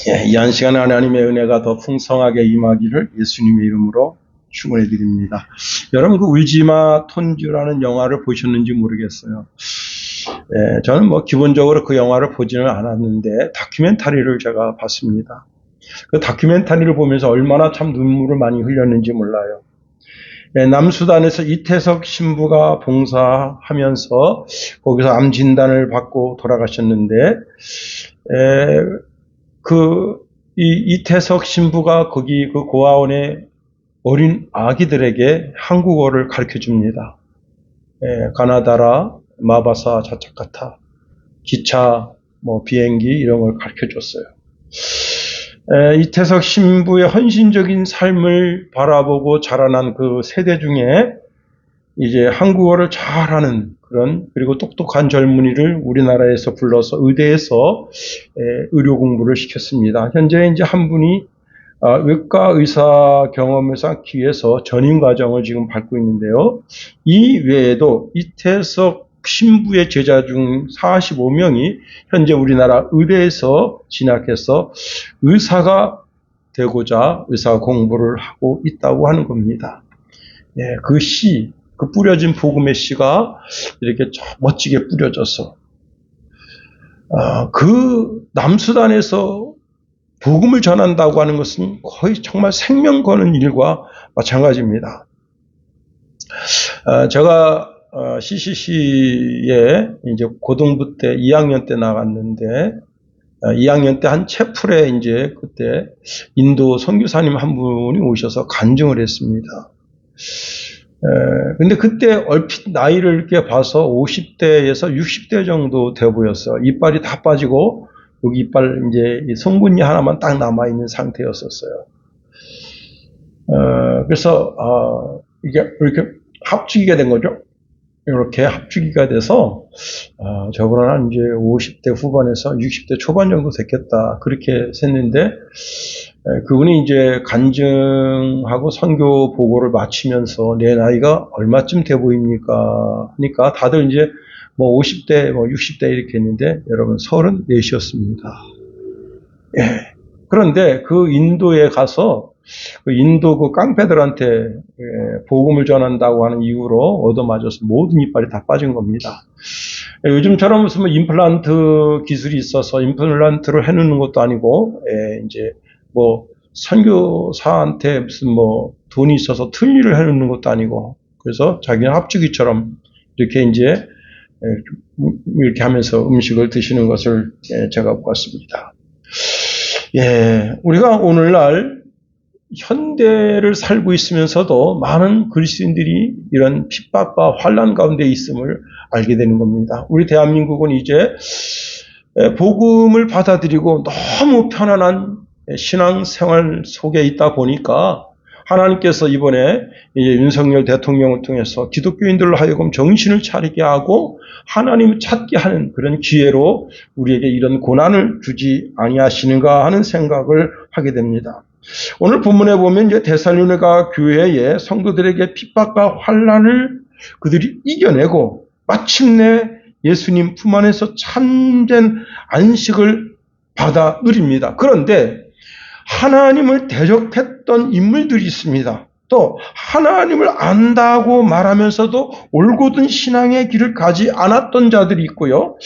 이 한 시간 하나님의 은혜가 더 풍성하게 임하기를 예수님의 이름으로 축원해 드립니다. 여러분 그 울지마 톤주라는 영화를 보셨는지 모르겠어요. 저는 기본적으로 그 영화를 보지는 않았는데 다큐멘터리를 제가 봤습니다. 그 다큐멘터리를 보면서 얼마나 참 눈물을 많이 흘렸는지 몰라요. 남수단에서 이태석 신부가 봉사하면서 거기서 암 진단을 받고 돌아가셨는데 이태석 신부가 거기 그 고아원의 어린 아기들에게 한국어를 가르쳐 줍니다. 가나다라, 마바사, 자차카타, 기차, 비행기 이런 걸 가르쳐 줬어요. 이태석 신부의 헌신적인 삶을 바라보고 자라난 그 세대 중에 이제 한국어를 잘하는 그리고 똑똑한 젊은이를 우리나라에서 불러서 의대에서 의료 공부를 시켰습니다. 현재 이제 한 분이 외과 의사 경험을 쌓기 위해서 전임 과정을 지금 밟고 있는데요. 이 외에도 이태석 신부의 제자 중 45명이 현재 우리나라 의대에서 진학해서 의사가 되고자 의사 공부를 하고 있다고 하는 겁니다. 그 뿌려진 복음의 씨가 이렇게 멋지게 뿌려져서 그 남수단에서 복음을 전한다고 하는 것은 거의 정말 생명 거는 일과 마찬가지입니다. 제가 CCC에 이제 고등부 때 2학년 때 나갔는데 2학년 때 한 채플에 이제 그때 인도 선교사님 한 분이 오셔서 간증을 했습니다. 근데 그때 얼핏 나이를 이렇게 봐서 50대에서 60대 정도 돼 보였어요. 이빨이 다 빠지고 여기 이빨 이제 성분이 하나만 딱 남아 있는 상태였었어요. 그래서 이게 이렇게 합주기가 된 거죠. 이렇게 합주기가 돼서 저분은 한 이제 50대 후반에서 60대 초반 정도 됐겠다 그렇게 셌는데 그분이 이제 간증하고 선교 보고를 마치면서 내 나이가 얼마쯤 돼 보입니까? 하니까 다들 이제 50대, 60대 이렇게 했는데 여러분 34이었습니다. 그런데 그 인도에 가서 그 인도 그 깡패들한테 복음을 전한다고 하는 이유로 얻어맞아서 모든 이빨이 다 빠진 겁니다. 요즘처럼 무슨 임플란트 기술이 있어서 임플란트를 해놓는 것도 아니고 이제 선교사한테 무슨 돈이 있어서 틀니를 해놓는 것도 아니고 그래서 자기는 합주기처럼 이렇게 이제 이렇게 하면서 음식을 드시는 것을 제가 보았습니다. 우리가 오늘날 현대를 살고 있으면서도 많은 그리스도인들이 이런 핍박과 환난 가운데 있음을 알게 되는 겁니다. 우리 대한민국은 이제 복음을 받아들이고 너무 편안한 신앙생활 속에 있다 보니까 하나님께서 이번에 이제 윤석열 대통령을 통해서 기독교인들로 하여금 정신을 차리게 하고 하나님을 찾게 하는 그런 기회로 우리에게 이런 고난을 주지 아니하시는가 하는 생각을 하게 됩니다. 오늘 본문에 보면 이제 데살로니가 교회의 성도들에게 핍박과 환난을 그들이 이겨내고 마침내 예수님 품 안에서 참된 안식을 받아 누립니다. 그런데 하나님을 대적했던 인물들이 있습니다. 또 하나님을 안다고 말하면서도 올곧은 신앙의 길을 가지 않았던 자들이 있고요.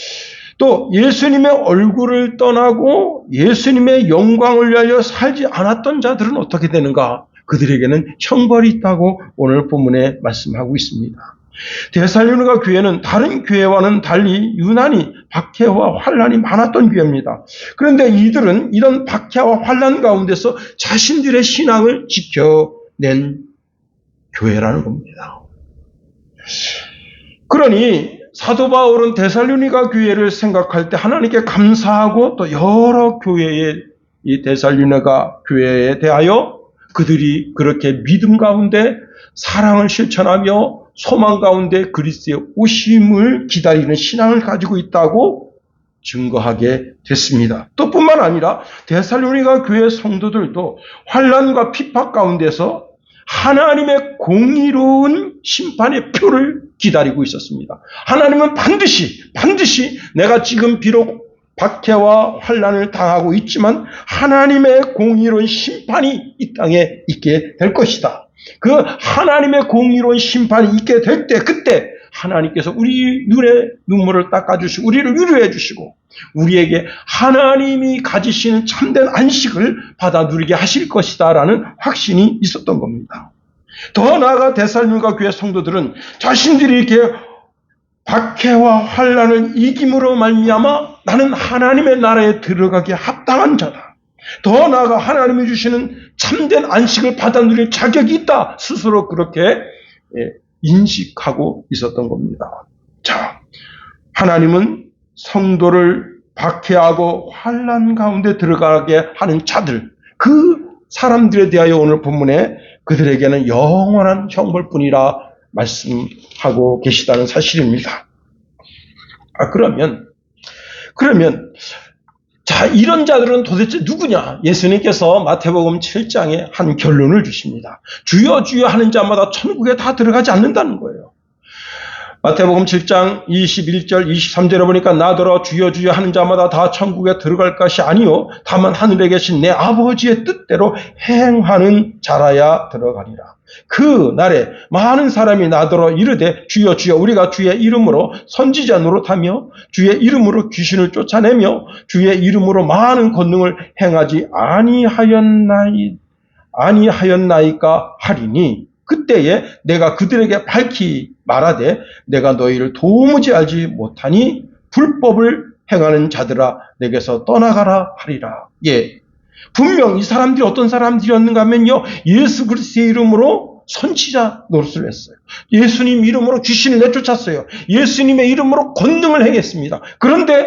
또 예수님의 얼굴을 떠나고 예수님의 영광을 위하여 살지 않았던 자들은 어떻게 되는가? 그들에게는 형벌이 있다고 오늘 본문에 말씀하고 있습니다. 데살로니가 교회는 다른 교회와는 달리 유난히 박해와 환난이 많았던 교회입니다. 그런데 이들은 이런 박해와 환난 가운데서 자신들의 신앙을 지켜낸 교회라는 겁니다. 그러니 사도 바울은 데살로니가 교회를 생각할 때 하나님께 감사하고 또 여러 교회의 이 데살로니가 교회에 대하여 그들이 그렇게 믿음 가운데 사랑을 실천하며 소망 가운데 그리스도의 오심을 기다리는 신앙을 가지고 있다고 증거하게 됐습니다. 또 뿐만 아니라 데살로니가 교회 성도들도 환난과 핍박 가운데서 하나님의 공의로운 심판의 표를 기다리고 있었습니다. 하나님은 반드시 내가 지금 비록 박해와 환난을 당하고 있지만 하나님의 공의로운 심판이 이 땅에 있게 될 것이다. 그 하나님의 공의로운 심판이 있게 될 때, 그때 하나님께서 우리 눈에 눈물을 닦아주시고 우리를 위로해 주시고 우리에게 하나님이 가지시는 참된 안식을 받아 누리게 하실 것이다 라는 확신이 있었던 겁니다. 더 나아가 데살로니가 교회 성도들은 자신들이 이렇게 박해와 환난을 이김으로 말미암아 나는 하나님의 나라에 들어가기에 합당한 자다. 더 나아가 하나님이 주시는 참된 안식을 받아 누릴 자격이 있다. 스스로 그렇게 인식하고 있었던 겁니다. 자, 하나님은 성도를 박해하고 환난 가운데 들어가게 하는 자들, 그 사람들에 대하여 오늘 본문에 그들에게는 영원한 형벌뿐이라 말씀하고 계시다는 사실입니다. 그러면 자, 이런 자들은 도대체 누구냐? 예수님께서 마태복음 7장에 한 결론을 주십니다. 주여 주여 하는 자마다 천국에 다 들어가지 않는다는 거예요. 마태복음 7장 21절 23절에 보니까 나더러 주여 주여 하는 자마다 다 천국에 들어갈 것이 아니요 다만 하늘에 계신 내 아버지의 뜻대로 행하는 자라야 들어가리라. 그 날에 많은 사람이 나더러 이르되 주여 주여 우리가 주의 이름으로 선지자 노릇하며 주의 이름으로 귀신을 쫓아내며 주의 이름으로 많은 권능을 행하지 아니하였나이까 하리니 그때에 내가 그들에게 밝히 말하되 내가 너희를 도무지 알지 못하니 불법을 행하는 자들아 내게서 떠나가라 하리라. 예, 분명 이 사람들이 어떤 사람들이었는가 하면요, 예수 그리스도의 이름으로 선지자 노릇을 했어요. 예수님 이름으로 귀신을 내쫓았어요. 예수님의 이름으로 권능을 행했습니다. 그런데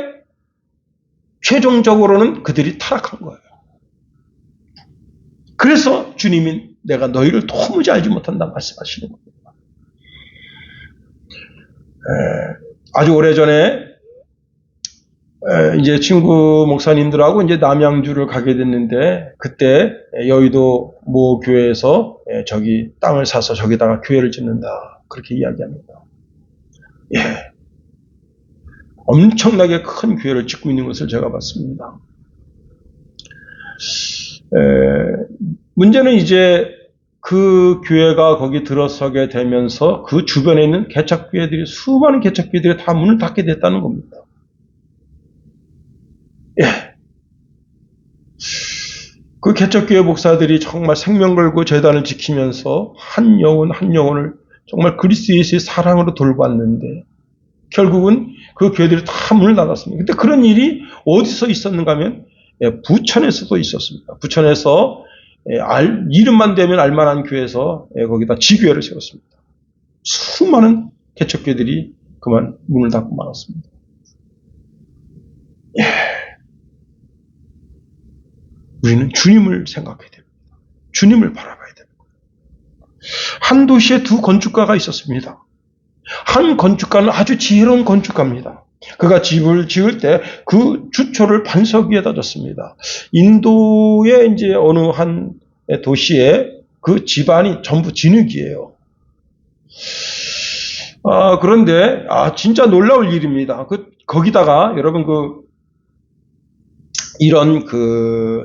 최종적으로는 그들이 타락한 거예요. 그래서 주님이 내가 너희를 도무지 알지 못한다 말씀하시는 겁니다. 아주 오래전에 이제 친구 목사님들하고 이제 남양주를 가게 됐는데 그때 여의도 모 교회에서 저기 땅을 사서 저기다가 교회를 짓는다 그렇게 이야기합니다. 예, 엄청나게 큰 교회를 짓고 있는 것을 제가 봤습니다. 문제는 이제 그 교회가 거기 들어서게 되면서 그 주변에 있는 개척교회들이 수많은 개척교회들이 다 문을 닫게 됐다는 겁니다. 예. 그 개척교회 목사들이 정말 생명 걸고 재단을 지키면서 한 영혼 한 영혼을 정말 그리스도 예수의 사랑으로 돌봤는데 결국은 그 교회들이 다 문을 닫았습니다. 근데 그런 일이 어디서 있었는가 하면 부천에서도 있었습니다. 부천에서 이름만 되면 알만한 교회에서 거기다 지교회를 세웠습니다. 수많은 개척교회들이 그만 문을 닫고 말았습니다. 예. 우리는 주님을 생각해야 됩니다. 주님을 바라봐야 됩니다. 한 도시에 두 건축가가 있었습니다. 한 건축가는 아주 지혜로운 건축가입니다. 그가 집을 지을 때 그 주초를 반석 위에다 뒀습니다. 인도의 이제 어느 한 도시에 그 집안이 전부 진흙이에요. 그런데 진짜 놀라울 일입니다. 거기다가 여러분 이런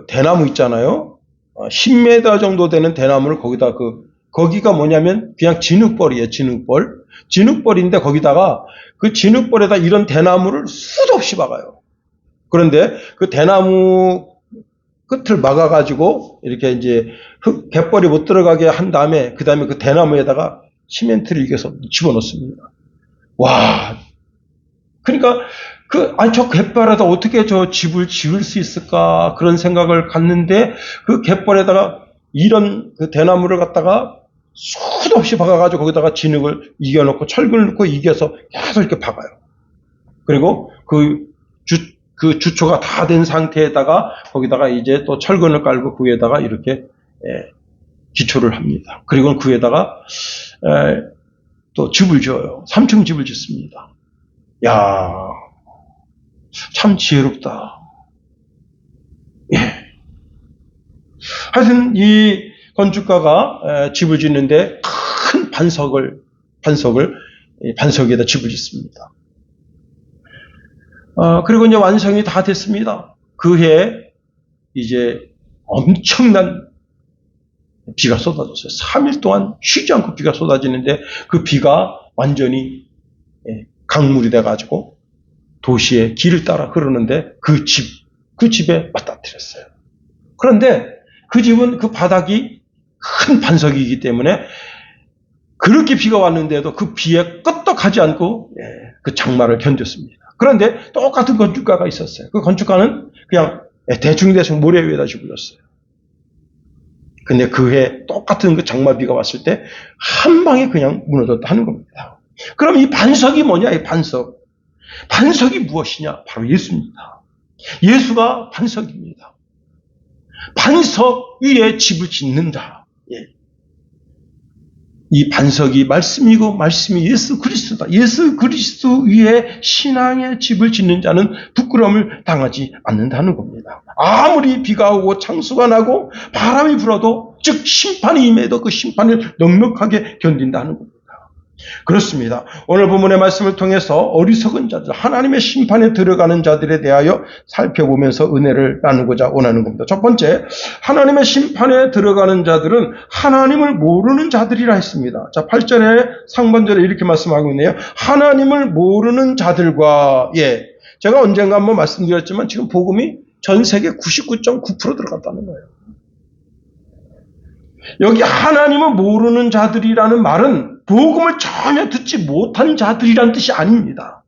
대나무 있잖아요. 10m 정도 되는 대나무를 거기가 뭐냐면 그냥 진흙벌이에요. 진흙벌인데 거기다가 그 진흙벌에다 이런 대나무를 수도 없이 박아요. 그런데 그 대나무 끝을 막아가지고 이렇게 이제 갯벌이 못 들어가게 한 다음에 그 다음에 그 대나무에다가 시멘트를 이겨서 집어넣습니다. 와, 그러니까 저 갯벌에다 어떻게 저 집을 지을 수 있을까 그런 생각을 갖는데 그 갯벌에다가 이런 그 대나무를 갖다가 수도 없이 박아가지고 거기다가 진흙을 이겨놓고 철근을 넣고 이겨서 계속 이렇게 박아요. 그리고 그 주초가 다 된 상태에다가 거기다가 이제 또 철근을 깔고 그 위에다가 이렇게 기초를 합니다. 그리고 그 위에다가 또 집을 지어요. 3층 집을 짓습니다. 야, 참 지혜롭다. 예. 하여튼 이 건축가가 집을 짓는데 큰 반석 위에다 집을 짓습니다. 그리고 이제 완성이 다 됐습니다. 그 해에 이제 엄청난 비가 쏟아졌어요. 3일 동안 쉬지 않고 비가 쏟아지는데 그 비가 완전히 강물이 돼가지고 도시의 길을 따라 흐르는데 그 집에 맞닥뜨렸어요. 그런데 그 집은 그 바닥이 큰 반석이기 때문에 그렇게 비가 왔는데도 그 비에 끄떡하지 않고 그 장마를 견뎠습니다. 그런데 똑같은 건축가가 있었어요. 그 건축가는 그냥 대충 모래 위에다 집어줬어요. 근데 그 해 똑같은 그 장마비가 왔을 때 한 방에 그냥 무너졌다 하는 겁니다. 그럼 이 반석이 뭐냐? 이 반석. 반석이 무엇이냐? 바로 예수입니다. 예수가 반석입니다. 반석 위에 집을 짓는다. 이 반석이 말씀이고 말씀이 예수 그리스도다. 예수 그리스도 위에 신앙의 집을 짓는 자는 부끄러움을 당하지 않는다는 겁니다. 아무리 비가 오고 창수가 나고 바람이 불어도 즉 심판이 임해도 그 심판을 넉넉하게 견딘다는 겁니다. 그렇습니다. 오늘 본문의 말씀을 통해서 어리석은 자들, 하나님의 심판에 들어가는 자들에 대하여 살펴보면서 은혜를 나누고자 원하는 겁니다. 첫 번째, 하나님의 심판에 들어가는 자들은 하나님을 모르는 자들이라 했습니다. 자, 8절에 상반절에 이렇게 말씀하고 있네요. 하나님을 모르는 자들과, 제가 언젠가 한번 말씀드렸지만 지금 복음이 전 세계 99.9% 들어갔다는 거예요. 여기 하나님을 모르는 자들이라는 말은 복음을 전혀 듣지 못한 자들이란 뜻이 아닙니다.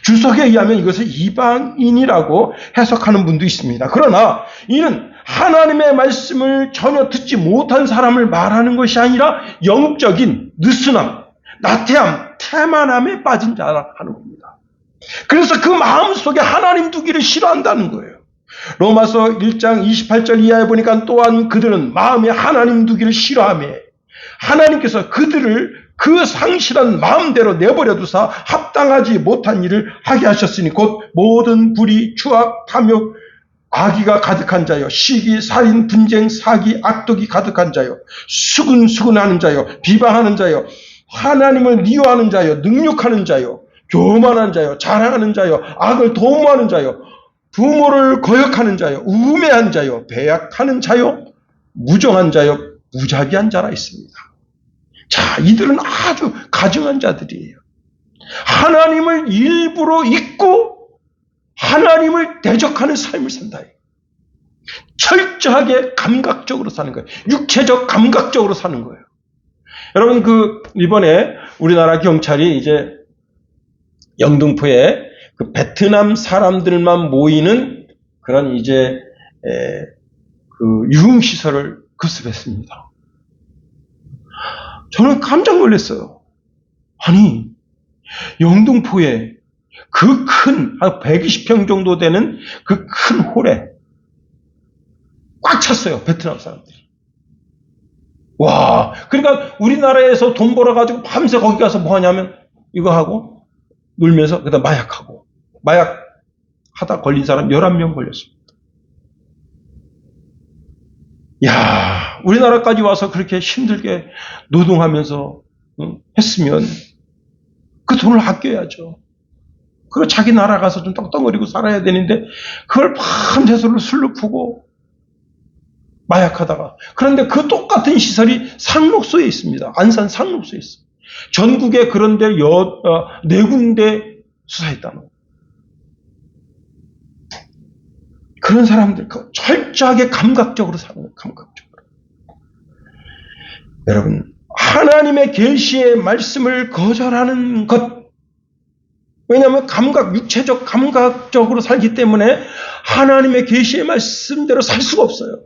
주석에 의하면 이것을 이방인이라고 해석하는 분도 있습니다. 그러나 이는 하나님의 말씀을 전혀 듣지 못한 사람을 말하는 것이 아니라 영적인 느슨함, 나태함, 태만함에 빠진 자라 하는 겁니다. 그래서 그 마음속에 하나님 두기를 싫어한다는 거예요. 로마서 1장 28절 이하에 보니까 또한 그들은 마음에 하나님 두기를 싫어하며 하나님께서 그들을 그 상실한 마음대로 내버려 두사 합당하지 못한 일을 하게 하셨으니 곧 모든 불의, 추악, 탐욕, 악의가 가득한 자요, 시기, 살인, 분쟁, 사기, 악독이 가득한 자요, 수근수근하는 자요, 비방하는 자요, 하나님을 미워하는 자요, 능욕하는 자요, 교만한 자요, 자랑하는 자요, 악을 도모하는 자요, 부모를 거역하는 자요, 우매한 자요, 배약하는 자요, 무정한 자요, 무자비한 자라 있습니다. 자, 이들은 아주 가증한 자들이에요. 하나님을 일부러 잊고 하나님을 대적하는 삶을 산다. 철저하게 감각적으로 사는 거예요. 육체적 감각적으로 사는 거예요. 여러분, 이번에 우리나라 경찰이 이제 영등포에 그 베트남 사람들만 모이는 그런 이제 유흥시설을 급습했습니다. 저는 깜짝 놀랐어요. 아니, 영등포에 그 큰, 한 120평 정도 되는 그 큰 홀에 꽉 찼어요, 베트남 사람들이. 와, 그러니까 우리나라에서 돈 벌어가지고 밤새 거기 가서 뭐 하냐면 이거 하고 놀면서 그다음 마약하고 마약 하다 걸린 사람 11명 걸렸습니다. 야, 우리나라까지 와서 그렇게 힘들게 노동하면서 했으면 그 돈을 아껴야죠. 그리고 자기 나라 가서 좀 떡덩거리고 살아야 되는데 그걸 밤새서 술로 푸고 마약하다가. 그런데 그 똑같은 시설이 상록소에 있습니다. 안산 상록소에 있습니다. 전국에 그런데 4군데 수사했다는 거예요. 그런 사람들 철저하게 감각적으로 사는 거예요. 감각적으로. 여러분, 하나님의 계시의 말씀을 거절하는 것. 왜냐하면 육체적 감각적으로 살기 때문에 하나님의 계시의 말씀대로 살 수가 없어요.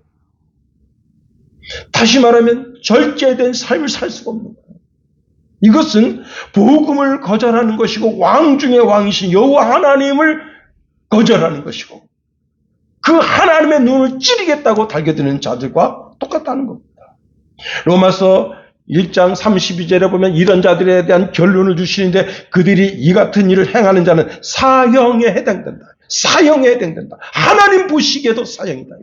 다시 말하면 절제된 삶을 살 수가 없는 거예요. 이것은 복음을 거절하는 것이고 왕 중의 왕이신 여호와 하나님을 거절하는 것이고 그 하나님의 눈을 찌르겠다고 달겨드는 자들과 똑같다는 겁니다. 로마서 1장 32절에 보면 이런 자들에 대한 결론을 주시는데 그들이 이 같은 일을 행하는 자는 사형에 해당된다. 사형에 해당된다. 하나님 보시기에도 사형이다.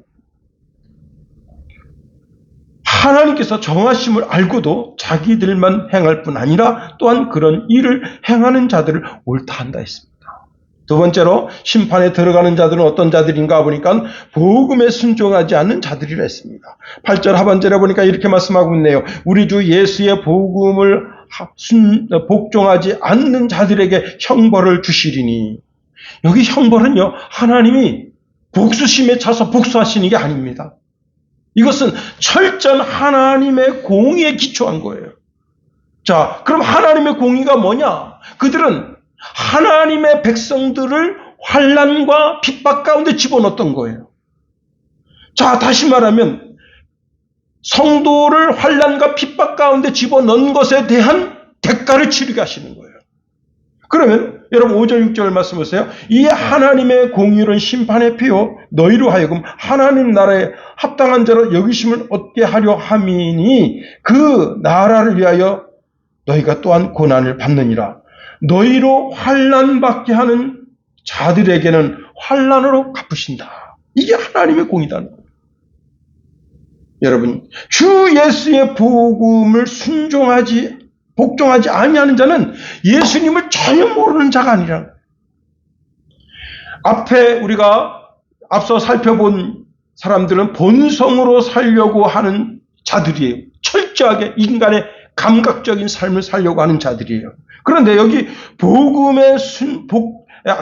하나님께서 정하심을 알고도 자기들만 행할 뿐 아니라 또한 그런 일을 행하는 자들을 옳다 한다 했습니다. 두 번째로 심판에 들어가는 자들은 어떤 자들인가 보니까 복음에 순종하지 않는 자들이라 했습니다. 8절 하반절에 보니까 이렇게 말씀하고 있네요. 우리 주 예수의 복음을 복종하지 않는 자들에게 형벌을 주시리니. 여기 형벌은요, 하나님이 복수심에 차서 복수하시는 게 아닙니다. 이것은 철저한 하나님의 공의에 기초한 거예요. 자, 그럼 하나님의 공의가 뭐냐? 그들은 하나님의 백성들을 환난과 핍박 가운데 집어넣었던 거예요. 자, 다시 말하면 성도를 환난과 핍박 가운데 집어넣은 것에 대한 대가를 치르게 하시는 거예요. 그러면 여러분 5절 6절 말씀 보세요. 이 하나님의 공의로운 심판의 피요 너희로 하여금 하나님 나라에 합당한 자로 여기심을 얻게 하려 함이니 그 나라를 위하여 너희가 또한 고난을 받느니라. 너희로 환난받게 하는 자들에게는 환난으로 갚으신다. 이게 하나님의 공의다는 거예요. 여러분, 주 예수의 복음을 복종하지 아니하는 자는 예수님을 전혀 모르는 자가 아니라, 앞에 우리가 앞서 살펴본 사람들은 본성으로 살려고 하는 자들이에요. 철저하게 인간의 감각적인 삶을 살려고 하는 자들이에요. 그런데 여기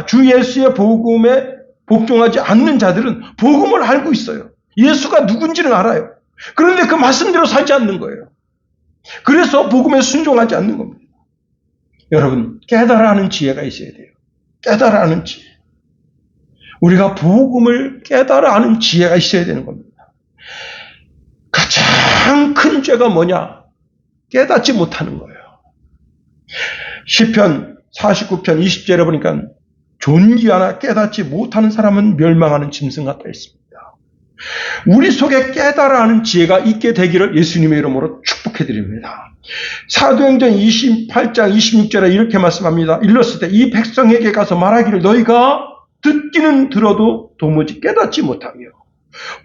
주 예수의 복음에 복종하지 않는 자들은 복음을 알고 있어요. 예수가 누군지는 알아요. 그런데 그 말씀대로 살지 않는 거예요. 그래서 복음에 순종하지 않는 겁니다. 여러분, 깨달아 하는 지혜가 있어야 돼요. 깨달아 하는 지혜. 우리가 복음을 깨달아 하는 지혜가 있어야 되는 겁니다. 가장 큰 죄가 뭐냐? 깨닫지 못하는 거예요. 시편 49편 20절에 보니까 존귀하나 깨닫지 못하는 사람은 멸망하는 짐승 같다 했습니다. 우리 속에 깨달아 하는 지혜가 있게 되기를 예수님의 이름으로 축복해드립니다. 사도행전 28장 26절에 이렇게 말씀합니다. 일렀을 때 이 백성에게 가서 말하기를 너희가 듣기는 들어도 도무지 깨닫지 못하며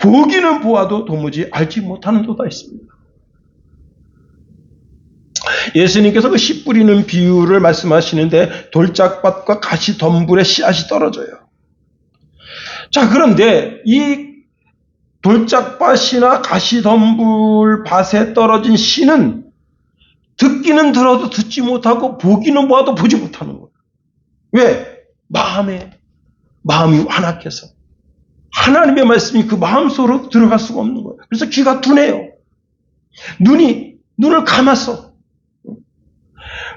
보기는 보아도 도무지 알지 못하는도다 했습니다. 예수님께서 그 씨 뿌리는 비유를 말씀하시는데 돌짝밭과 가시덤불에 씨앗이 떨어져요. 자, 그런데 이 돌짝밭이나 가시덤불 밭에 떨어진 씨는 듣기는 들어도 듣지 못하고 보기는 보아도 보지 못하는 거예요. 왜? 마음이 완악해서 하나님의 말씀이 그 마음속으로 들어갈 수가 없는 거예요. 그래서 귀가 둔해요. 눈을 감았어.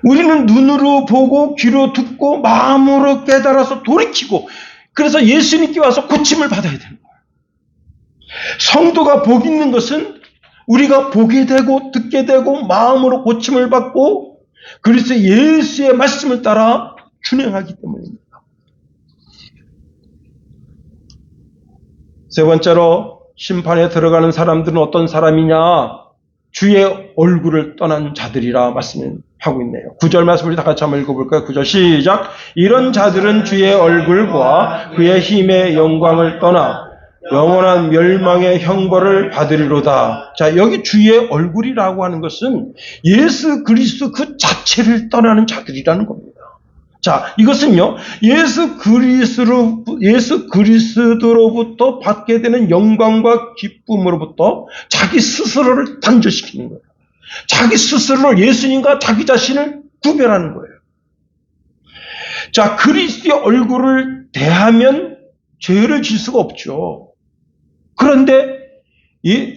우리는 눈으로 보고 귀로 듣고 마음으로 깨달아서 돌이키고 그래서 예수님께 와서 고침을 받아야 되는 거예요. 성도가 복 있는 것은 우리가 보게 되고 듣게 되고 마음으로 고침을 받고 그리스도 예수의 말씀을 따라 준행하기 때문입니다. 세 번째로 심판에 들어가는 사람들은 어떤 사람이냐? 주의 얼굴을 떠난 자들이라 말씀하고 있네요. 9절 말씀을 다 같이 한번 읽어볼까요? 9절 시작. 이런 자들은 주의 얼굴과 그의 힘의 영광을 떠나 영원한 멸망의 형벌을 받으리로다. 자, 여기 주의 얼굴이라고 하는 것은 예수 그리스도 그 자체를 떠나는 자들이라는 겁니다. 자, 이것은요, 예수 그리스도로부터 받게 되는 영광과 기쁨으로부터 자기 스스로를 단절시키는 거예요. 자기 스스로를 예수님과 자기 자신을 구별하는 거예요. 자, 그리스도의 얼굴을 대하면 죄를 질 수가 없죠. 그런데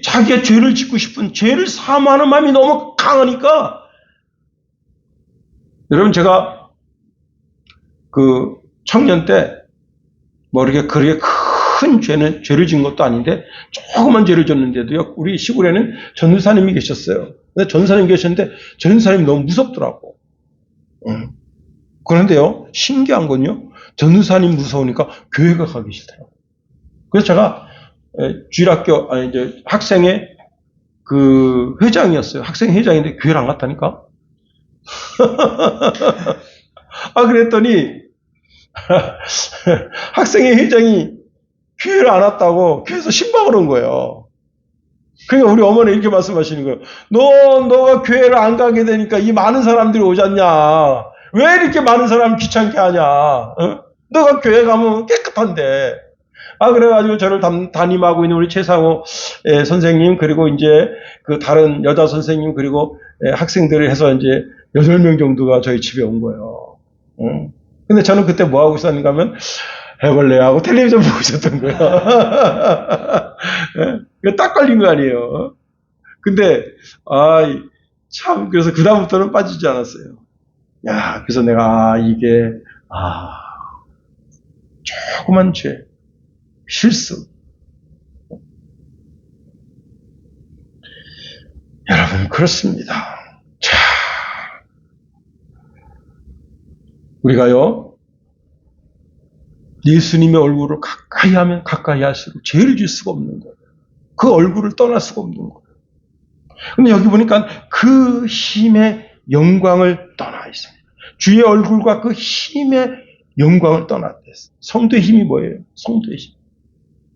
자기의 죄를 짓고 싶은 죄를 사모하는 마음이 너무 강하니까 여러분 제가 그 청년 때 뭐 이렇게 그렇게 큰 죄를 지은 것도 아닌데 조그만 죄를 졌는데도요 우리 시골에는 전도사님이 계셨어요. 근데 전도사님이 계셨는데 전도사님이 너무 무섭더라고. 그런데요 신기한 건요 전도사님 무서우니까 교회가 가기 싫더라고. 그래서 제가 주일학교 이제 학생회 그 회장이었어요. 학생 회장인데 교회를 안 갔다니까. 그랬더니 학생회 회장이 교회를 안 왔다고 교회에서 신방을 온 거예요. 그러니까 우리 어머니 이렇게 말씀하시는 거예요. 너가 교회를 안 가게 되니까 이 많은 사람들이 오지 않냐. 왜 이렇게 많은 사람을 귀찮게 하냐. 너가 교회 가면 깨끗한데. 그래가지고 저를 담임하고 있는 우리 최상호 선생님, 그리고 이제 그 다른 여자 선생님, 그리고 학생들을 해서 이제 8명 정도가 저희 집에 온 거예요. 근데 저는 그때 뭐 하고 있었는가 하면 해볼래하고 텔레비전 보고 있었던 거예요. 이거 딱 걸린 거 아니에요. 근데, 참, 그래서 그다음부터는 빠지지 않았어요. 그래서 내가, 이게, 조그만 죄, 실수. 여러분, 그렇습니다. 자, 우리가요, 예수님의 얼굴을 가까이 하면 가까이 할수록 죄를 질 수가 없는 거예요. 그 얼굴을 떠날 수가 없는 거예요. 근데 여기 보니까 그 힘의 영광을 떠나 있습니다. 주의 얼굴과 그 힘의 영광을 떠났댔어요. 성도의 힘이 뭐예요? 성도의 힘.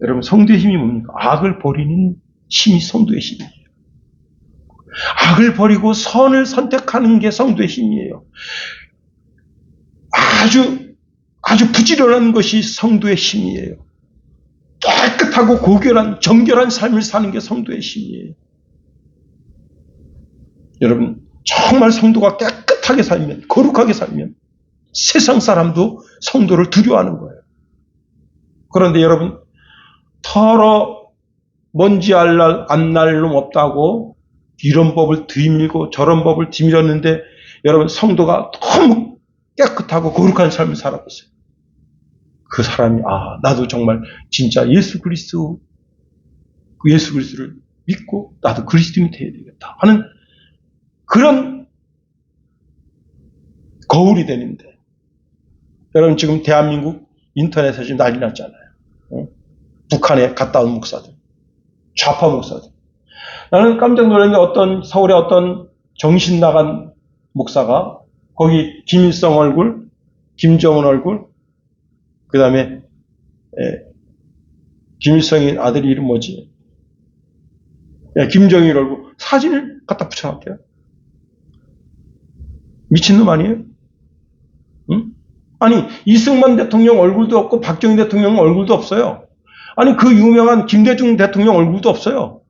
여러분, 성도의 힘이 뭡니까? 악을 버리는 힘이 성도의 힘이에요. 악을 버리고 선을 선택하는 게 성도의 힘이에요. 아주 부지런한 것이 성도의 힘이에요. 깨끗하고 고결한, 정결한 삶을 사는 게 성도의 힘이에요. 여러분, 정말 성도가 깨끗하게 살면, 거룩하게 살면 세상 사람도 성도를 두려워하는 거예요. 그런데 여러분, 털어 먼지 안 날 놈 없다고 이런 법을 뒤밀고 저런 법을 뒤밀었는데 여러분, 성도가 너무 깨끗하고 거룩한 삶을 살아봤어요. 그 사람이 나도 정말 진짜 예수 그리스도를 믿고 나도 그리스도인이 되어야 되겠다 하는 그런 거울이 되는데, 여러분 지금 대한민국 인터넷에 지금 난리 났잖아요. 북한에 갔다 온 목사들, 좌파 목사들. 나는 깜짝 놀란 게 서울의 어떤 정신 나간 목사가 거기 김일성 얼굴, 김정은 얼굴, 그 다음에 김일성의 아들이 이름 뭐지? 김정일 얼굴 사진을 갖다 붙여놨대요. 미친놈 아니에요? 응? 아니, 이승만 대통령 얼굴도 없고 박정희 대통령 얼굴도 없어요. 아니, 그 유명한 김대중 대통령 얼굴도 없어요.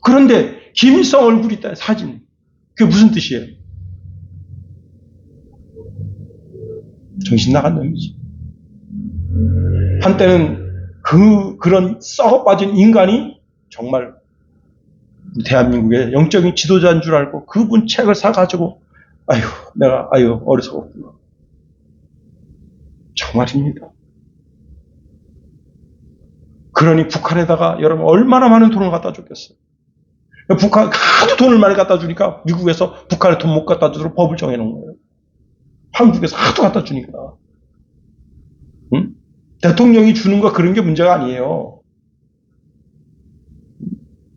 그런데 김일성 얼굴이 있다, 사진. 그게 무슨 뜻이에요? 정신 나간 놈이지. 한때는 그런 썩어 빠진 인간이 정말 대한민국의 영적인 지도자인 줄 알고 그분 책을 사가지고 내가 어리석었구나. 정말입니다. 그러니 북한에다가 여러분 얼마나 많은 돈을 갖다 줬겠어요. 북한 하도 돈을 많이 갖다 주니까 미국에서 북한에 돈 못 갖다 주도록 법을 정해놓은 거예요. 한국에서 하도 갖다 주니까. 응? 대통령이 주는 거 그런 게 문제가 아니에요.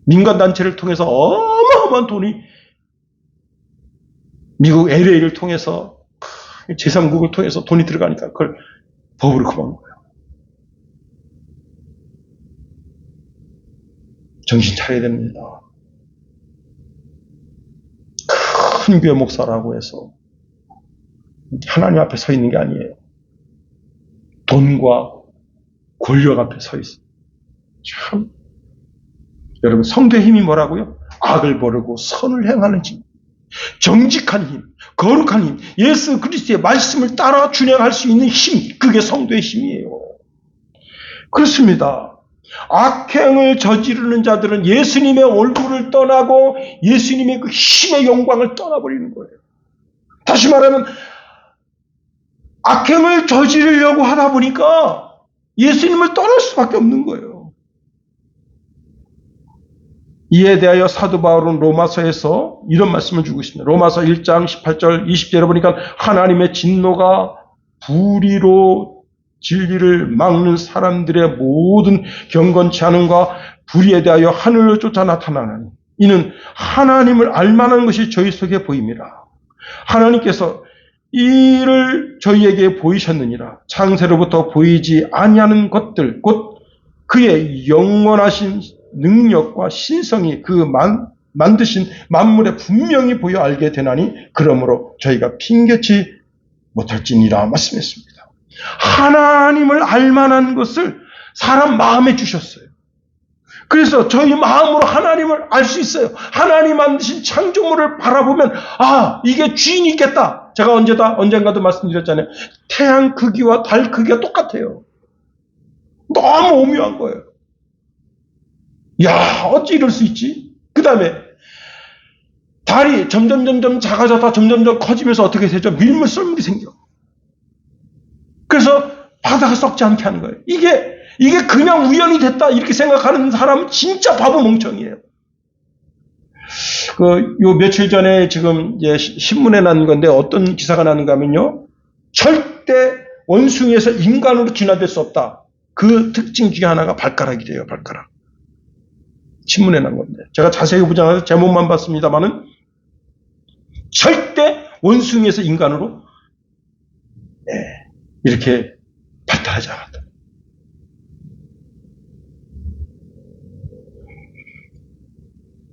민간단체를 통해서 어마어마한 돈이 미국 LA를 통해서 제3국을 통해서 돈이 들어가니까 그걸 법으로 금한 거예요. 정신 차려야 됩니다. 큰 교회 목사라고 해서 하나님 앞에 서 있는 게 아니에요. 돈과 권력 앞에 서 있어요. 참. 여러분, 성도의 힘이 뭐라고요? 악을 버리고 선을 행하는 힘, 정직한 힘, 거룩한 힘, 예수 그리스도의 말씀을 따라 준행할 수 있는 힘, 그게 성도의 힘이에요. 그렇습니다. 악행을 저지르는 자들은 예수님의 얼굴을 떠나고 예수님의 그 힘의 영광을 떠나버리는 거예요. 다시 말하면 악행을 저지르려고 하다 보니까 예수님을 떠날 수밖에 없는 거예요. 이에 대하여 사도 바울은 로마서에서 이런 말씀을 주고 있습니다. 로마서 1장 18절 20절에 보니까 하나님의 진노가 불의로 진리를 막는 사람들의 모든 경건치 않음과 불의에 대하여 하늘을 쫓아 나타나나니 이는 하나님을 알만한 것이 저희 속에 보입니다. 하나님께서 이를 저희에게 보이셨느니라. 창세로부터 보이지 아니하는 것들 곧 그의 영원하신 능력과 신성이 그 만드신 만물에 분명히 보여 알게 되나니 그러므로 저희가 핑계치 못할지니라 말씀했습니다. 하나님을 알만한 것을 사람 마음에 주셨어요. 그래서 저희 마음으로 하나님을 알 수 있어요. 하나님 만드신 창조물을 바라보면 이게 주인이 있겠다. 제가 언젠가도 말씀드렸잖아요. 태양 크기와 달 크기가 똑같아요. 너무 오묘한 거예요. 어찌 이럴 수 있지? 그 다음에 달이 점점 작아졌다 점점 커지면서 어떻게 되죠? 밀물썰물이 생겨. 그래서 바다가 썩지 않게 하는 거예요. 이게 그냥 우연이 됐다 이렇게 생각하는 사람은 진짜 바보 멍청이에요. 요 며칠 전에 지금 이제 신문에 난 건데 어떤 기사가 나는가 하면요. 절대 원숭이에서 인간으로 진화될 수 없다. 그 특징 중에 하나가 발가락이래요. 발가락. 신문에 난 건데 제가 자세히 보지 않아서 제목만 봤습니다만은 절대 원숭이에서 인간으로 이렇게 발달하지 않았다.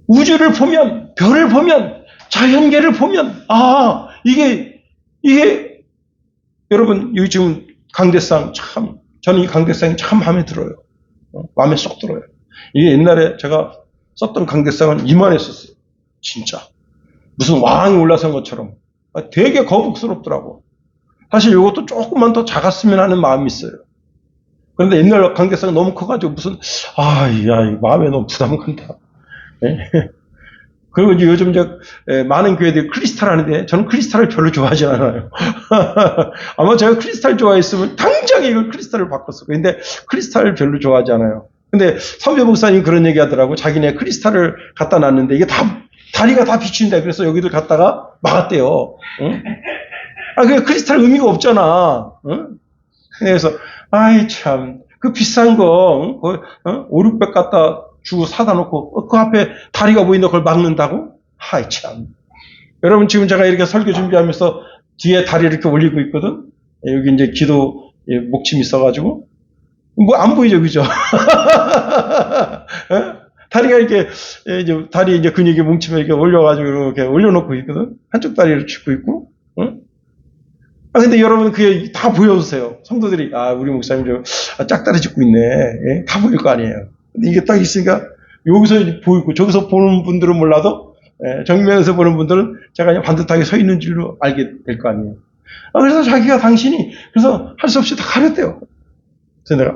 우주를 보면, 별을 보면, 자연계를 보면, 이게, 여러분, 여기 지금 강대상 저는 이 강대상이 참 마음에 들어요. 마음에 쏙 들어요. 이게 옛날에 제가 썼던 강대상은 이만했었어요. 진짜. 무슨 왕이 올라선 것처럼. 되게 거북스럽더라고. 사실 이것도 조금만 더 작았으면 하는 마음이 있어요. 그런데 옛날 강대상이 너무 커가지고 무슨, 마음에 너무 부담 간다. 그리고 이제 요즘 많은 교회들이 크리스탈 하는데 저는 크리스탈을 별로 좋아하지 않아요. 아마 제가 크리스탈 좋아했으면 당장 이걸 크리스탈을 바꿨을 거예요. 근데 크리스탈을 별로 좋아하지 않아요. 근데 선배 목사님 그런 얘기 하더라고. 자기네 크리스탈을 갖다 놨는데 이게 다리가 다 비춘다. 그래서 여기를 갖다가 막았대요. 응? 그 크리스탈 의미가 없잖아. 응? 그래서 참 그 비싼 거 5, 600 갖다 주고 사다 놓고 그 앞에 다리가 보이는데 그걸 막는다고? 참. 여러분 지금 제가 이렇게 설교 준비하면서 뒤에 다리를 이렇게 올리고 있거든. 여기 이제 기도 목침이 있어가지고 안 보이죠, 그죠? 다리가 이렇게 다리 이제 근육이 뭉치면 이렇게 올려가지고 이렇게 올려놓고 있거든. 한쪽 다리를 짚고 있고. 근데 여러분 그게 다 보여주세요. 성도들이 우리 목사님 짝다리 짚고 있네. 다 보일 거 아니에요. 근데 이게 딱 있으니까 여기서 보이고 저기서 보는 분들은 몰라도 정면에서 보는 분들은 제가 그냥 반듯하게 서 있는 줄로 알게 될 거 아니에요. 그래서 당신이 그래서 할 수 없이 다 가렸대요. 그래서 내가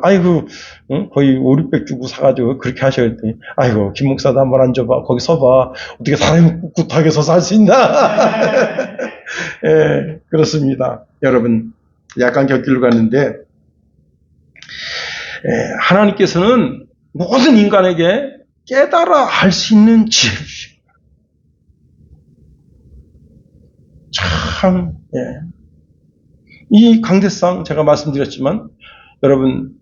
거의 5, 600 주고 사가지고 그렇게 하셔야 했더니 김 목사도 한번 앉아봐. 거기 서봐. 어떻게 사람이 꿋꿋하게 서서 할 수 있나. 그렇습니다. 여러분 약간 곁길로 갔는데 하나님께서는 모든 인간에게 깨달아 알 수 있는 지혜를 주십니다. 참, 이 강대상 제가 말씀드렸지만 여러분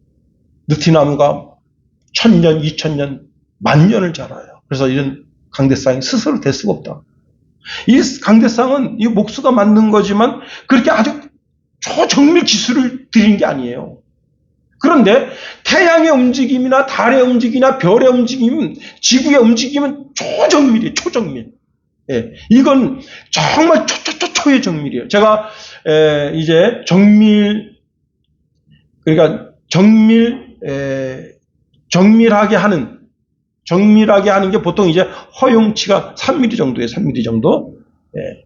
느티나무가 1000년, 2000년, 10,000년을 자라요. 그래서 이런 강대상이 스스로 될 수가 없다. 이 강대상은 이 목수가 만든 거지만 그렇게 아주 초정밀 기술을 들인 게 아니에요. 그런데 태양의 움직임이나 달의 움직임이나 별의 움직임은 지구의 움직임은 초정밀이에요. 초정밀. 이건 정말 초의 정밀이에요. 제가 이제 그러니까 정밀하게 하는 게 보통 이제 허용치가 3mm 정도예요. 3mm 정도.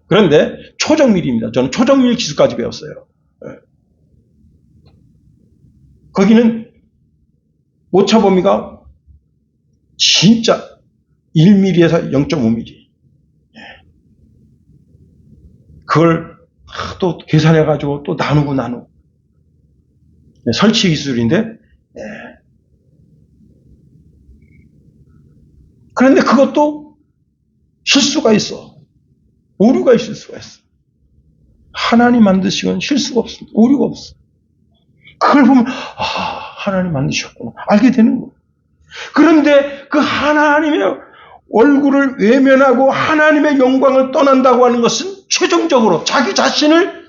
그런데 초정밀입니다. 저는 초정밀 기술까지 배웠어요. 거기는 오차 범위가 진짜 1mm에서 0.5mm. 그걸 또 계산해가지고 또 나누고. 설치 기술인데, 그런데 그것도 실수가 있어. 오류가 있을 수가 있어. 하나님 만드신 건 실수가 없습니다. 오류가 없어. 그걸 보면 하나님 만드셨구나 알게 되는 거예요. 그런데 그 하나님의 얼굴을 외면하고 하나님의 영광을 떠난다고 하는 것은 최종적으로 자기 자신을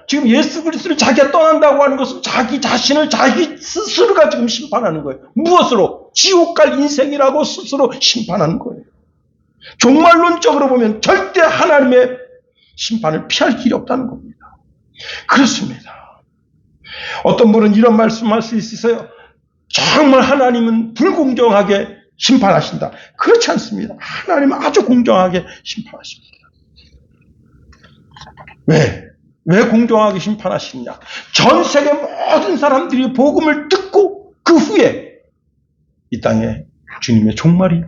지금 예수 그리스도를 자기가 떠난다고 하는 것은 자기 자신을 자기 스스로가 지금 심판하는 거예요. 무엇으로? 지옥 갈 인생이라고 스스로 심판하는 거예요. 종말론적으로 보면 절대 하나님의 심판을 피할 길이 없다는 겁니다. 그렇습니다. 어떤 분은 이런 말씀할 수 있으세요. 정말 하나님은 불공정하게 심판하신다. 그렇지 않습니다. 하나님은 아주 공정하게 심판하십니다. 왜 공정하게 심판하시느냐? 전 세계 모든 사람들이 복음을 듣고 그 후에 이 땅에 주님의 종말이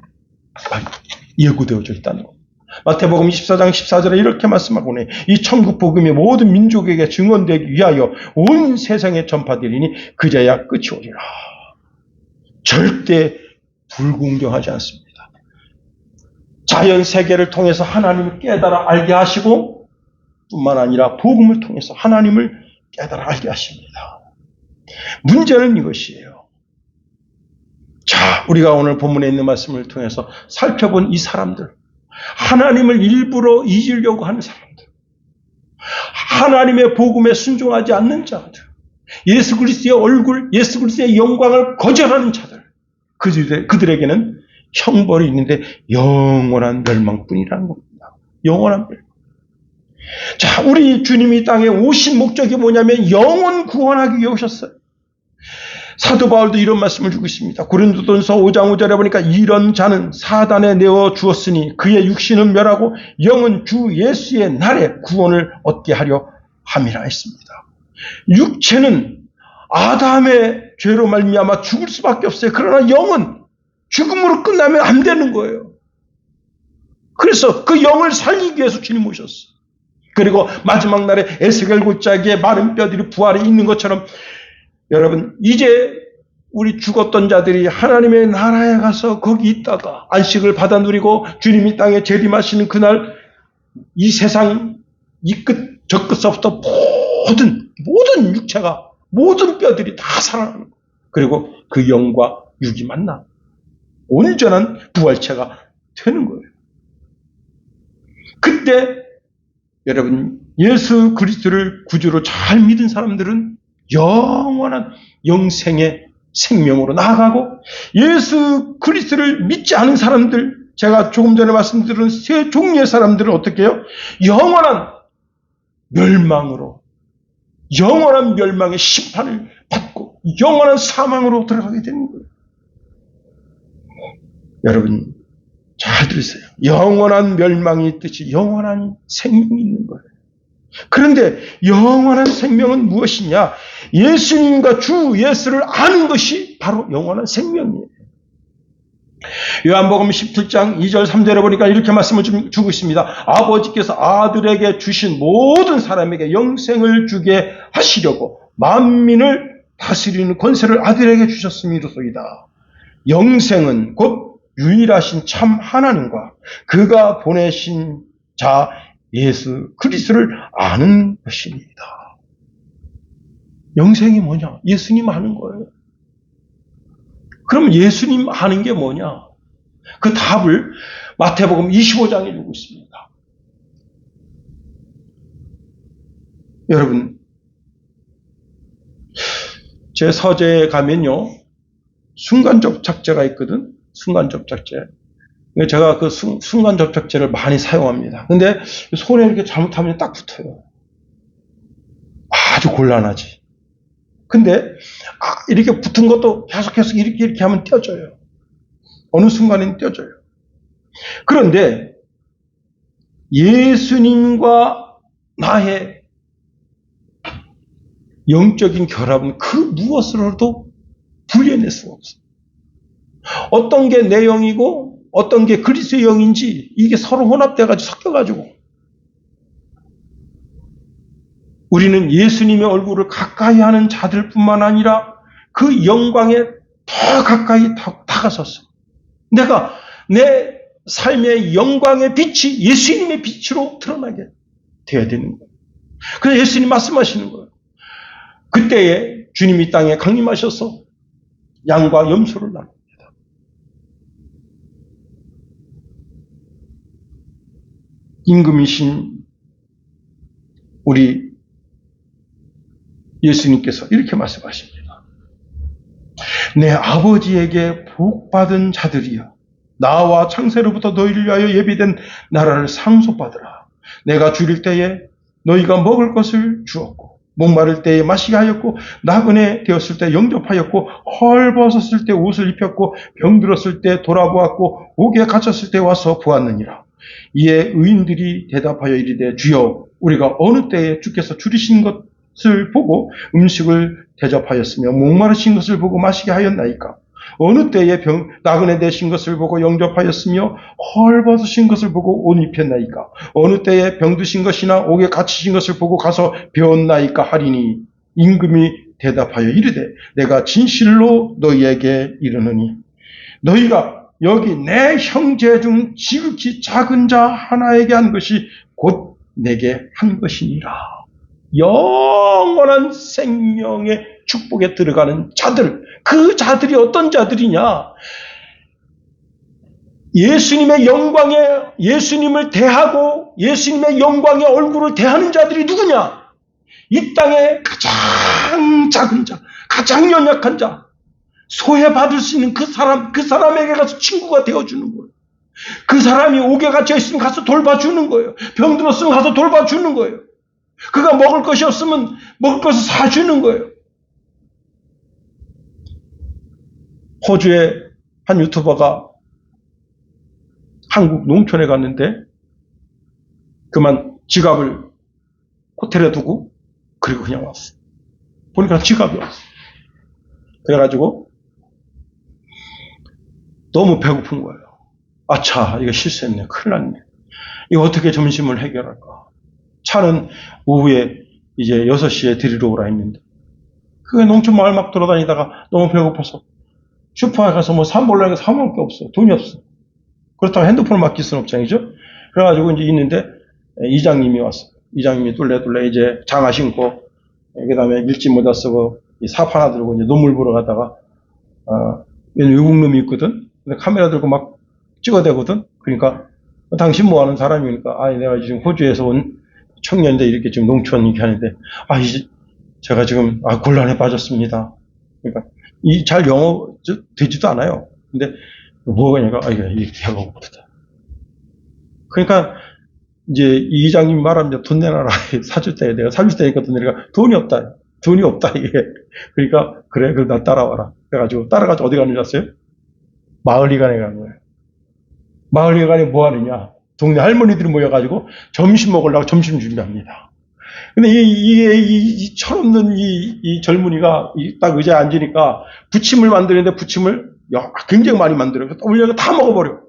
예고되어져 있다는 겁니다. 마태복음 24장 14절에 이렇게 말씀하고 있네. 이 천국 복음이 모든 민족에게 증언되기 위하여 온 세상에 전파되리니 그제야 끝이 오리라. 절대 불공정하지 않습니다. 자연 세계를 통해서 하나님을 깨달아 알게 하시고 뿐만 아니라 복음을 통해서 하나님을 깨달아 알게 하십니다. 문제는 이것이에요. 자, 우리가 오늘 본문에 있는 말씀을 통해서 살펴본 이 사람들, 하나님을 일부러 잊으려고 하는 사람들, 하나님의 복음에 순종하지 않는 자들, 예수 그리스도의 얼굴, 예수 그리스도의 영광을 거절하는 자들, 그들에게는 형벌이 있는데 영원한 멸망뿐이라는 겁니다. 영원한 멸망. 자, 우리 주님이 이 땅에 오신 목적이 뭐냐면 영혼 구원하기 위해 오셨어요. 사도 바울도 이런 말씀을 주고 있습니다. 고린도전서 5장 5절에 보니까 이런 자는 사단에 내어 주었으니 그의 육신은 멸하고 영은 주 예수의 날에 구원을 얻게 하려 함이라 했습니다. 육체는 아담의 죄로 말미암아 죽을 수밖에 없어요. 그러나 영은 죽음으로 끝나면 안 되는 거예요. 그래서 그 영을 살리기 위해서 주님 오셨어요. 그리고 마지막 날에 에스겔 골짜기에 마른 뼈들이 부활해 있는 것처럼 여러분, 이제 우리 죽었던 자들이 하나님의 나라에 가서 거기 있다가 안식을 받아 누리고 주님이 땅에 재림하시는 그날 이 세상 이 끝 저 끝서부터 모든 육체가 모든 뼈들이 다 살아나는 거예요. 그리고 그 영과 육이 만나 온전한 부활체가 되는 거예요. 그때 여러분 예수 그리스도를 구주로 잘 믿은 사람들은 영원한 영생의 생명으로 나아가고 예수 그리스도를 믿지 않은 사람들, 제가 조금 전에 말씀드린 세 종류의 사람들은 어떻게 해요? 영원한 멸망으로, 영원한 멸망의 심판을 받고 영원한 사망으로 들어가게 되는 거예요. 여러분 잘 들으세요. 영원한 멸망이 있듯이 영원한 생명이 있는 거예요. 그런데 영원한 생명은 무엇이냐? 예수님과 주 예수를 아는 것이 바로 영원한 생명이에요. 요한복음 17장 2절 3절에 보니까 이렇게 말씀을 주고 있습니다. 아버지께서 아들에게 주신 모든 사람에게 영생을 주게 하시려고 만민을 다스리는 권세를 아들에게 주셨음이로소이다. 영생은 곧 유일하신 참 하나님과 그가 보내신 자 예수 그리스도를 아는 것입니다. 영생이 뭐냐? 예수님 아는 거예요. 그럼 예수님 아는 게 뭐냐? 그 답을 마태복음 25장에 주고 있습니다. 여러분, 제 서재에 가면요, 순간접착제가 있거든. 순간접착제. 제가 그 순간접착제를 많이 사용합니다. 근데 손에 이렇게 잘못하면 딱 붙어요. 아주 곤란하지. 근데 이렇게 붙은 것도 계속해서 이렇게 하면 떼어져요. 어느 순간에는 떼어져요. 그런데 예수님과 나의 영적인 결합은 그 무엇으로도 분리해낼 수가 없어요. 어떤 게 내 영이고 어떤 게 그리스도의 영인지 이게 서로 혼합돼가지고 섞여가지고 우리는 예수님의 얼굴을 가까이 하는 자들뿐만 아니라 그 영광에 더 가까이 다가섰어. 내가 내 삶의 영광의 빛이 예수님의 빛으로 드러나게 되어야 되는 거예요. 그래서 예수님 말씀하시는 거예요. 그때에 주님이 땅에 강림하셔서 양과 염소를 나눕니다. 임금이신 우리 예수님께서 이렇게 말씀하십니다. 내 아버지에게 복받은 자들이여, 나와 창세로부터 너희를 위하여 예비된 나라를 상속받으라. 내가 줄일 때에 너희가 먹을 것을 주었고 목마를 때에 마시게 하였고 나그네 되었을 때 영접하였고 헐벗었을 때 옷을 입혔고 병들었을 때 돌아보았고 옥에 갇혔을 때 와서 보았느니라. 이에 의인들이 대답하여 이르되 주여 우리가 어느 때에 주께서 줄이신 것을 보고 음식을 대접하였으며 목마르신 것을 보고 마시게 하였나이까. 어느 때에 나그네 되신 것을 보고 영접하였으며 헐벗으신 것을 보고 옷 입혔나이까. 어느 때에 병드신 것이나 옥에 갇히신 것을 보고 가서 배웠나이까 하리니 임금이 대답하여 이르되 내가 진실로 너희에게 이르노니 너희가 여기 내 형제 중 지극히 작은 자 하나에게 한 것이 곧 내게 한 것이니라. 영원한 생명의 축복에 들어가는 자들, 그 자들이 어떤 자들이냐? 예수님의 영광에 예수님을 대하고 예수님의 영광의 얼굴을 대하는 자들이 누구냐? 이 땅에 가장 작은 자, 가장 연약한 자, 소외받을 수 있는 그 사람에게 가서 친구가 되어주는 거예요. 그 사람이 옥에 갇혀 있으면 가서 돌봐주는 거예요. 병들었으면 가서 돌봐주는 거예요. 그가 먹을 것이 없으면 먹을 것을 사주는 거예요. 호주의 한 유튜버가 한국 농촌에 갔는데 그만 지갑을 호텔에 두고 그리고 그냥 왔어. 보니까 지갑이 없어. 그래가지고 너무 배고픈 거예요. 아차, 이거 실수했네. 큰일 났네. 이거 어떻게 점심을 해결할까? 차는 오후에 이제 6시에 데리러 오라 했는데 그게 농촌 마을 막 돌아다니다가 너무 배고파서 슈퍼에 가서 뭐 사먹으려니까 사먹을 게 없어. 돈이 없어. 그렇다고 핸드폰을 맡길 수는 없잖아요. 그래가지고 이제 있는데 이장님이 왔어. 이장님이 뚫레 이제 장화 신고 그 다음에 밀짚 모자 쓰고 사파 하나 들고 이제 논물 보러 가다가 외국놈이 있거든. 근데 카메라 들고 막 찍어대거든. 그러니까 당신 뭐 하는 사람이니까 내가 지금 호주에서 온 청년인데 이렇게 지금 농촌 이렇게 하는데 이제 제가 지금 곤란에 빠졌습니다. 그러니까 잘 영어 되지도 않아요. 근데 뭐가 하니까 이게 배가 고프다. 그러니까 이제 이 이장님이 말합니다. 돈 내놔라. 사줄 때 내가 사줄 테니까 돈 내니까 돈이 없다 이게. 그러니까 그래 그럼 나 따라와라. 그래가지고 따라가서 어디 가는지 아세요? 마을회관에 가는 거예요. 마을회관에 뭐 하느냐? 동네 할머니들이 모여가지고 점심 먹으려고 점심 준비합니다. 근데 이 철없는 이 젊은이가 딱 의자에 앉으니까 부침을 만드는데 부침을 굉장히 많이 만들어요. 올려서 다 먹어버려.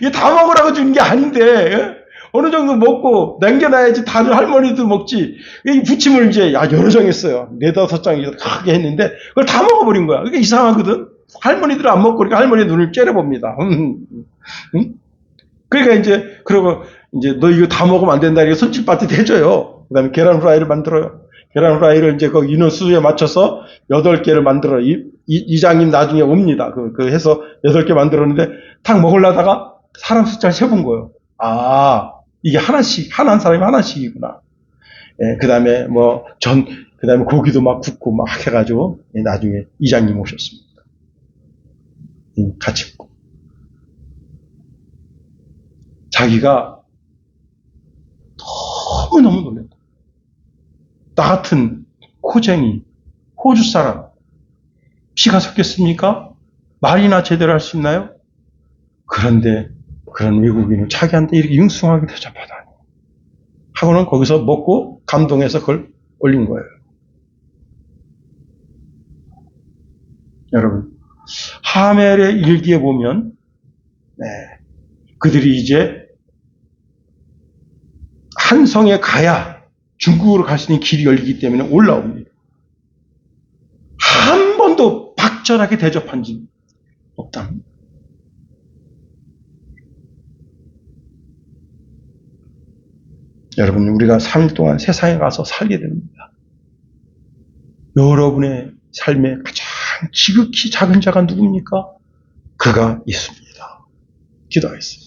이게 다 먹으라고 주는 게 아닌데 어느 정도 먹고 남겨놔야지 다른 할머니도 먹지. 이 부침을 이제 여러 장 했어요. 4-5장이 크게 했는데 그걸 다 먹어버린 거야. 그게 이상하거든. 할머니들은 안 먹고 그러니까 할머니 눈을 째려봅니다. 그러니까 이제 그러고 이제 너 이거 다 먹으면 안 된다 이렇게 손짓밭이 해줘요. 그다음에 계란 후라이를 만들어요. 계란 후라이를 이제 그 인원수에 맞춰서 8개를 만들어요. 이장님 나중에 옵니다. 그 해서 8개 만들었는데 탁 먹으려다가 사람 숫자를 세본 거예요. 이게 하나씩, 한 사람이 하나씩이구나. 그 다음에 그 다음에 고기도 막 굽고 막 해가지고 나중에 이장님 오셨습니다. 같이 먹고. 자기가 너무너무 놀랐다. 나 같은 코쟁이, 호주 사람, 피가 섞였습니까? 말이나 제대로 할 수 있나요? 그런데 그런 외국인을 자기한테 이렇게 융숭하게 대접하다니. 하고는 거기서 먹고 감동해서 그걸 올린 거예요. 여러분, 하멜의 일기에 보면 그들이 이제 한 성에 가야 중국으로 갈 수 있는 길이 열리기 때문에 올라옵니다. 한 번도 박절하게 대접한 적 없답니다. 여러분, 우리가 3일 동안 세상에 가서 살게 됩니다. 여러분의 삶에 가장 지극히 작은 자가 누굽니까? 그가 있습니다. 기도하겠습니다.